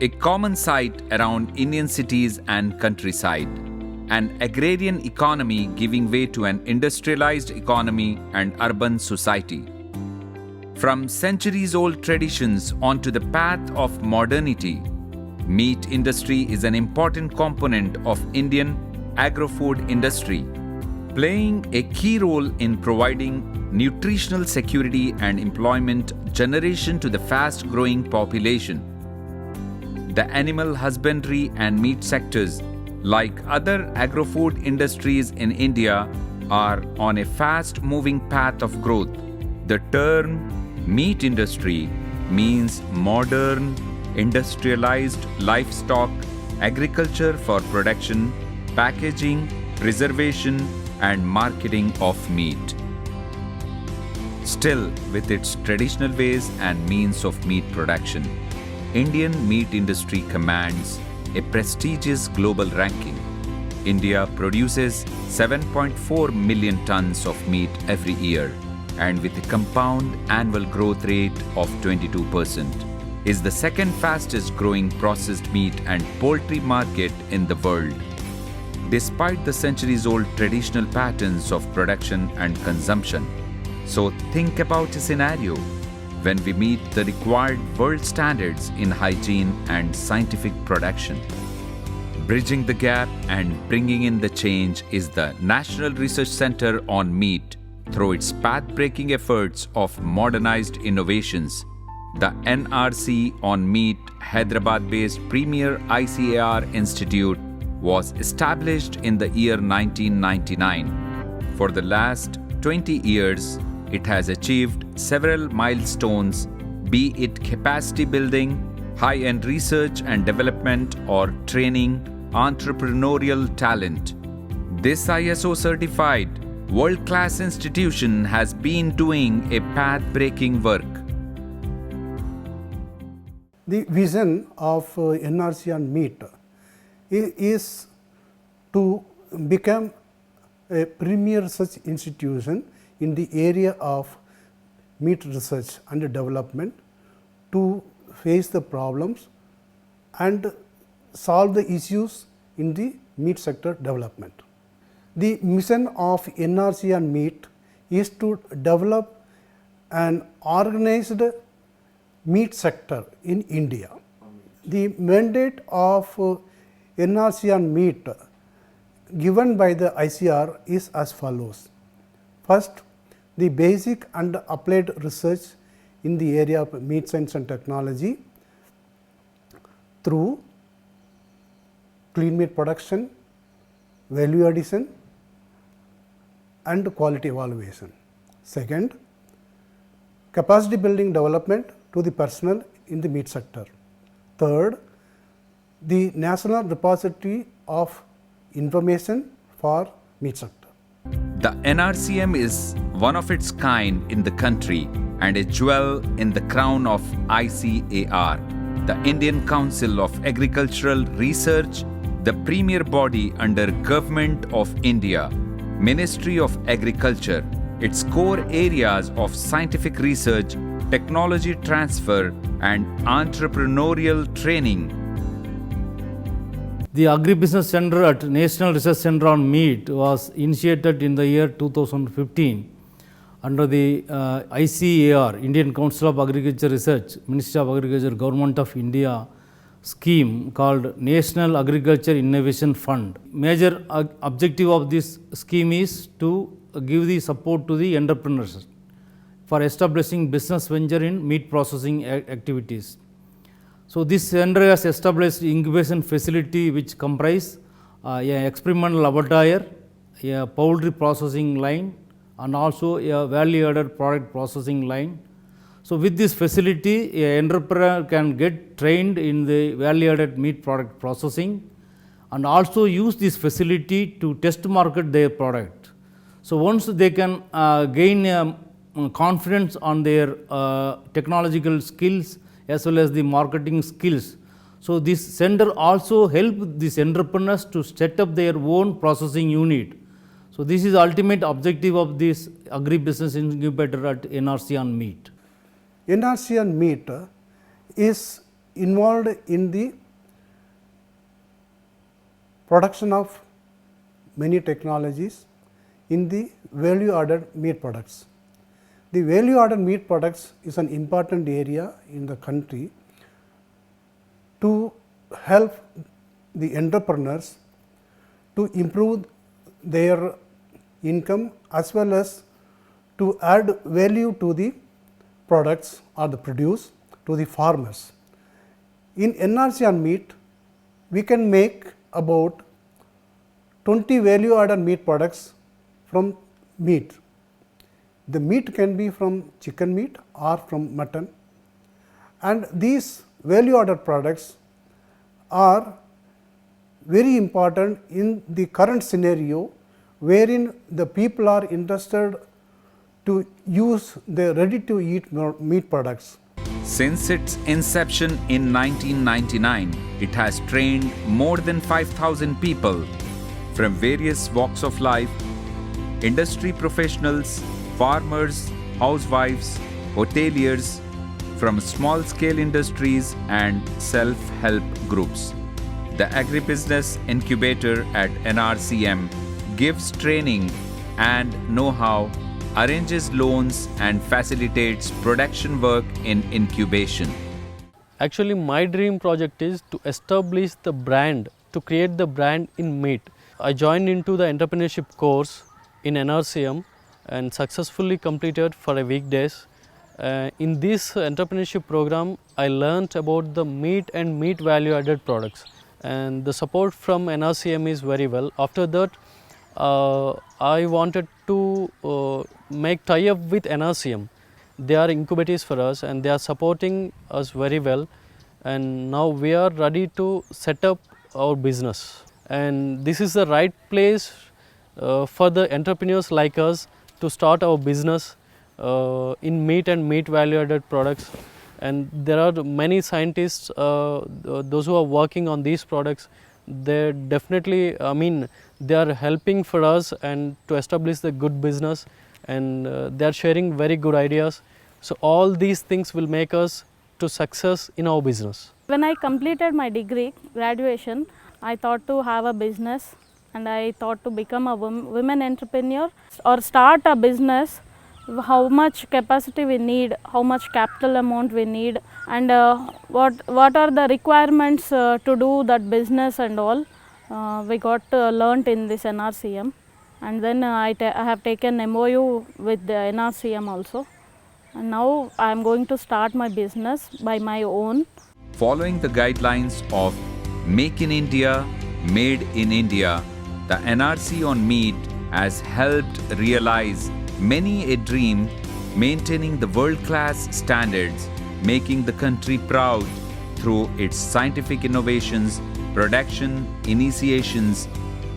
a common sight around Indian cities and countryside, an agrarian economy giving way to an industrialized economy and urban society. From centuries-old traditions onto the path of modernity, meat industry is an important component of Indian agro-food industry, playing a key role in providing nutritional security and employment generation to the fast-growing population. The animal husbandry and meat sectors, like other agro-food industries in India, are on a fast-moving path of growth. The term meat industry means modern, industrialized livestock agriculture for production, packaging, preservation, and marketing of meat. Still, with its traditional ways and means of meat production, Indian meat industry commands a prestigious global ranking. India produces 7.4 million tons of meat every year, and with a compound annual growth rate of 22%, is the second fastest growing processed meat and poultry market in the world. Despite the centuries-old traditional patterns of production and consumption. So think about a scenario when we meet the required world standards in hygiene and scientific production. Bridging the gap and bringing in the change is the National Research Center on Meat through its path-breaking efforts of modernized innovations. The NRC on Meat, Hyderabad-based premier ICAR institute, was established in the year 1999. For the last 20 years, it has achieved several milestones, be it capacity building, high-end research and development, or training entrepreneurial talent. This ISO-certified world-class institution has been doing a path-breaking work. The vision of NRC on meat is to become a premier research institution in the area of meat research and development to face the problems and solve the issues in the meat sector development. The mission of NRC on meat is to develop an organized meat sector in India. The mandate of NRC on meat given by the ICR is as follows. First, the basic and applied research in the area of meat science and technology through clean meat production, value addition, and quality evaluation. Second, capacity building development to the personnel in the meat sector. Third, the National Repository of Information for Meat sector. The NRCM is one of its kind in the country and a jewel in the crown of ICAR, the Indian Council of Agricultural Research, the premier body under Government of India, Ministry of Agriculture. Its core areas of scientific research, technology transfer, and entrepreneurial training. The Agribusiness Center at National Research Center on Meat was initiated in the year 2015 under the ICAR, Indian Council of Agriculture Research, Ministry of Agriculture, Government of India scheme called National Agriculture Innovation Fund. Major objective of this scheme is to give the support to the entrepreneurs for establishing business venture in meat processing activities. So this center has established incubation facility which comprise an experimental laboratory, a poultry processing line, and also a value-added product processing line. So with this facility, an entrepreneur can get trained in the value-added meat product processing and also use this facility to test market their product. So once they can gain confidence on their technological skills as well as the marketing skills. So this center also help these entrepreneurs to set up their own processing unit. So this is the ultimate objective of this agribusiness incubator at NRC on Meat. NRC on Meat is involved in the production of many technologies in the value added meat products. The value added meat products is an important area in the country to help the entrepreneurs to improve their income as well as to add value to the products or the produce to the farmers. In NRCM meat, we can make about 20 value added meat products from meat. The meat can be from chicken meat or from mutton, and these value added products are very important in the current scenario wherein the people are interested to use the ready to eat meat products. Since its inception in 1999, it has trained more than 5,000 people from various walks of life, industry professionals, farmers, housewives, hoteliers, from small-scale industries and self-help groups. The Agribusiness Incubator at NRCM gives training and know-how, arranges loans and facilitates production work in incubation. Actually, my dream project is to establish the brand, to create the brand in meat. I joined into the entrepreneurship course in NRCM and successfully completed for a weekdays. In this entrepreneurship program, I learned about the meat and meat value added products, and the support from NRCM is very well. After that, I wanted to make tie-up with NRCM. They are incubators for us and they are supporting us very well, and now we are ready to set up our business. And this is the right place for the entrepreneurs like us to start our business in meat and meat value added products. And there are many scientists, those who are working on these products, they definitely, they are helping for us and to establish the good business, and they are sharing very good ideas. So all these things will make us to success in our business. When I completed my degree, graduation, I thought to have a business, and I thought to become a women entrepreneur or start a business. How much capacity we need, how much capital amount we need, and what are the requirements to do that business and all. We got learnt in this NRCM, and then I have taken MOU with the NRCM also, and now I am going to start my business by my own. Following the guidelines of Make in India, Made in India, the NRC on meat has helped realize many a dream, maintaining the world-class standards, making the country proud through its scientific innovations, production, initiations,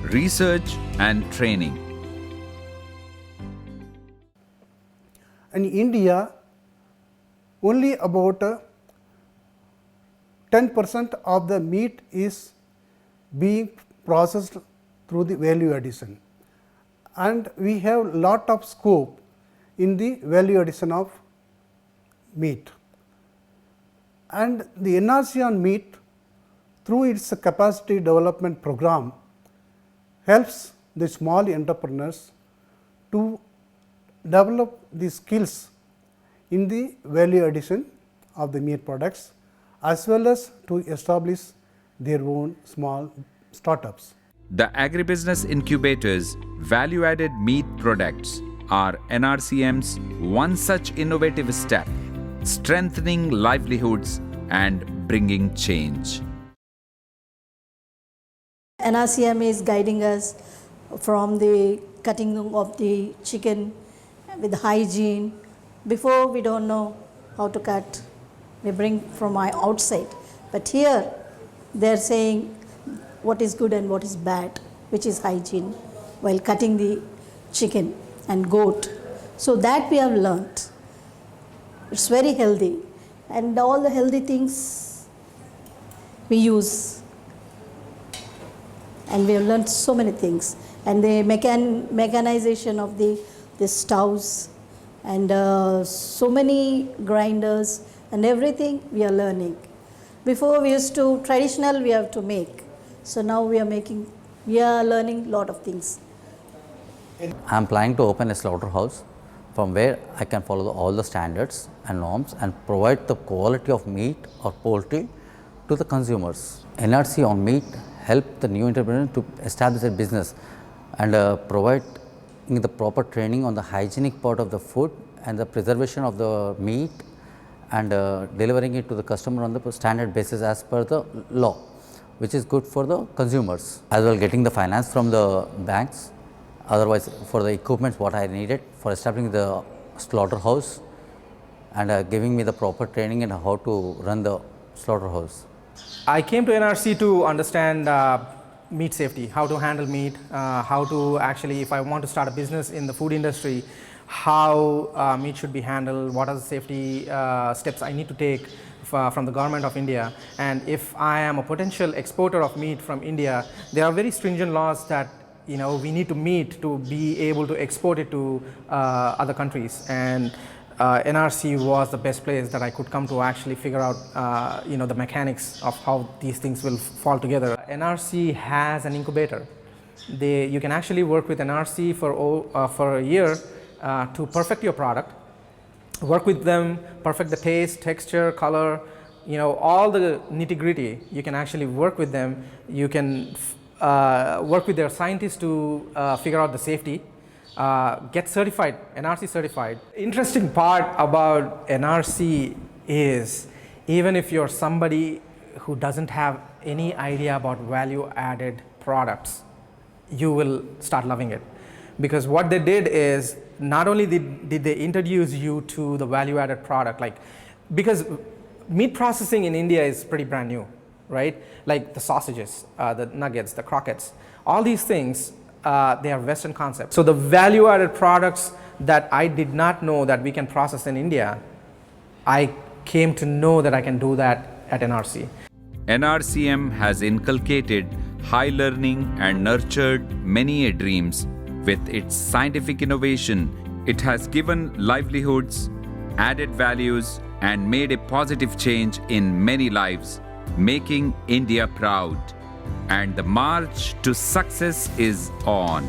research and training. In India, only about 10% of the meat is being processed through the value addition, and we have lot of scope in the value addition of meat. And the NRC on meat, through its capacity development program, helps the small entrepreneurs to develop the skills in the value addition of the meat products, as well as to establish their own small startups. The Agribusiness Incubator's value-added meat products are NRCM's one such innovative step, strengthening livelihoods and bringing change. NRCM is guiding us from the cutting of the chicken with hygiene. Before, we don't know how to cut, we bring from outside, but here they are saying what is good and what is bad, which is hygiene, while cutting the chicken and goat. So that we have learnt. It's very healthy, and all the healthy things we use, and we have learnt so many things. And the mechanization of the stoves, and so many grinders and everything we are learning. Before we used to, traditional we have to make. So now we are learning a lot of things. I am planning to open a slaughterhouse from where I can follow all the standards and norms and provide the quality of meat or poultry to the consumers. NRC on meat help the new entrepreneur to establish a business and provide the proper training on the hygienic part of the food and the preservation of the meat and delivering it to the customer on the standard basis as per the law, which is good for the consumers. As well, getting the finance from the banks, otherwise for the equipment what I needed for establishing the slaughterhouse and giving me the proper training in how to run the slaughterhouse. I came to NRC to understand meat safety, how to handle meat, how to actually, if I want to start a business in the food industry, how meat should be handled, what are the safety steps I need to take from the government of India. And if I am a potential exporter of meat from India, there are very stringent laws that we need to meet to be able to export it to other countries. And NRC was the best place that I could come to actually figure out the mechanics of how these things will fall together. NRC has an incubator. You can actually work with NRC for a year to perfect your product, work with them, perfect the taste, texture, color, all the nitty-gritty. You can actually work with them. You can work with their scientists to figure out the safety. Get certified, NRC certified. Interesting part about NRC is even if you're somebody who doesn't have any idea about value added products, you will start loving it. Because what they did is not only did they introduce you to the value added product, because meat processing in India is pretty brand new, right? Like the sausages, the nuggets, the croquettes, all these things, they are Western concepts. So the value-added products that I did not know that we can process in India, I came to know that I can do that at NRC. NRCM has inculcated high learning and nurtured many dreams. With its scientific innovation, it has given livelihoods, added values, and made a positive change in many lives, making India proud. And the march to success is on.